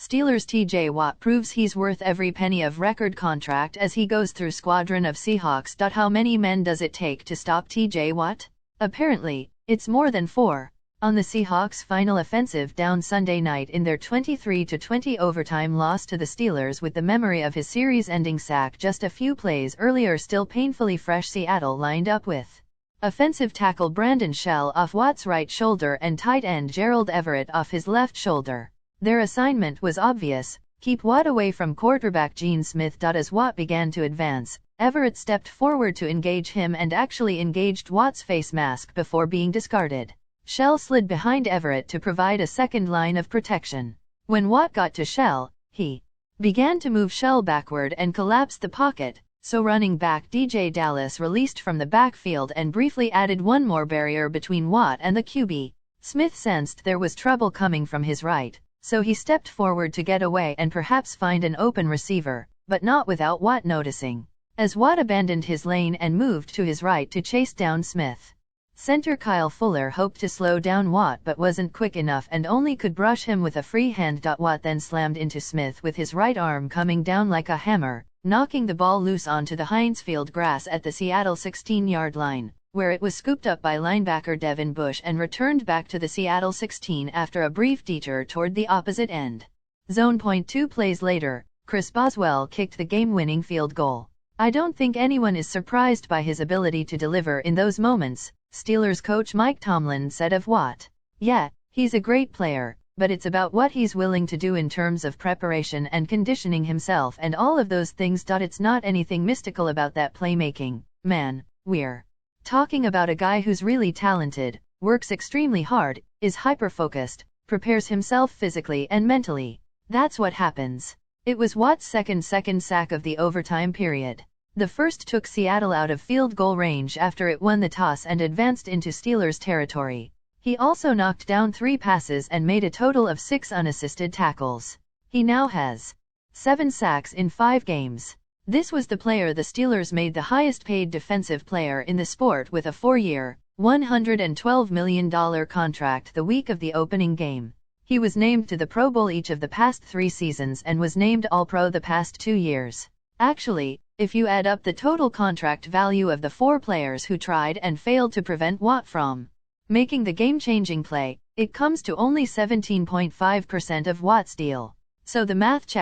Steelers' TJ Watt proves he's worth every penny of record contract as he goes through squadron of Seahawks. How many men does it take to stop TJ Watt? Apparently, it's more than 4. On the Seahawks' final offensive down Sunday night in their 23-20 overtime loss to the Steelers, with the memory of his series-ending sack just a few plays earlier still painfully fresh, Seattle lined up with offensive tackle Brandon Shell off Watt's right shoulder and tight end Gerald Everett off his left shoulder. Their assignment was obvious: keep Watt away from quarterback Gene Smith. As Watt began to advance, Everett stepped forward to engage him and actually engaged Watt's face mask before being discarded. Shell slid behind Everett to provide a second line of protection. When Watt got to Shell, he began to move Shell backward and collapsed the pocket, so running back DJ Dallas released from the backfield and briefly added one more barrier between Watt and the QB. Smith sensed there was trouble coming from his right, so he stepped forward to get away and perhaps find an open receiver, but not without Watt noticing, as Watt abandoned his lane and moved to his right to chase down Smith. Center Kyle Fuller hoped to slow down Watt but wasn't quick enough and only could brush him with a free hand. Watt then slammed into Smith with his right arm coming down like a hammer, knocking the ball loose onto the Heinz Field grass at the Seattle 16-yard line, where it was scooped up by linebacker Devin Bush and returned back to the Seattle 16 after a brief detour toward the opposite end zone. 2 plays later, Chris Boswell kicked the game-winning field goal. "I don't think anyone is surprised by his ability to deliver in those moments," Steelers coach Mike Tomlin said of Watt. "Yeah, he's a great player, but it's about what he's willing to do in terms of preparation and conditioning himself and all of those things. It's not anything mystical about that playmaking, man. We're talking about a guy who's really talented, works extremely hard, is hyper-focused, prepares himself physically and mentally. That's what happens." It was Watt's second sack of the overtime period. The first took Seattle out of field goal range after it won the toss and advanced into Steelers territory. He also knocked down 3 passes and made a total of 6 unassisted tackles. He now has 7 sacks in 5 games. This was the player the Steelers made the highest-paid defensive player in the sport with a 4-year, $112 million contract the week of the opening game. He was named to the Pro Bowl each of the past 3 seasons and was named All-Pro the past 2 years. Actually, if you add up the total contract value of the 4 players who tried and failed to prevent Watt from making the game-changing play, it comes to only 17.5% of Watt's deal. So the math checks.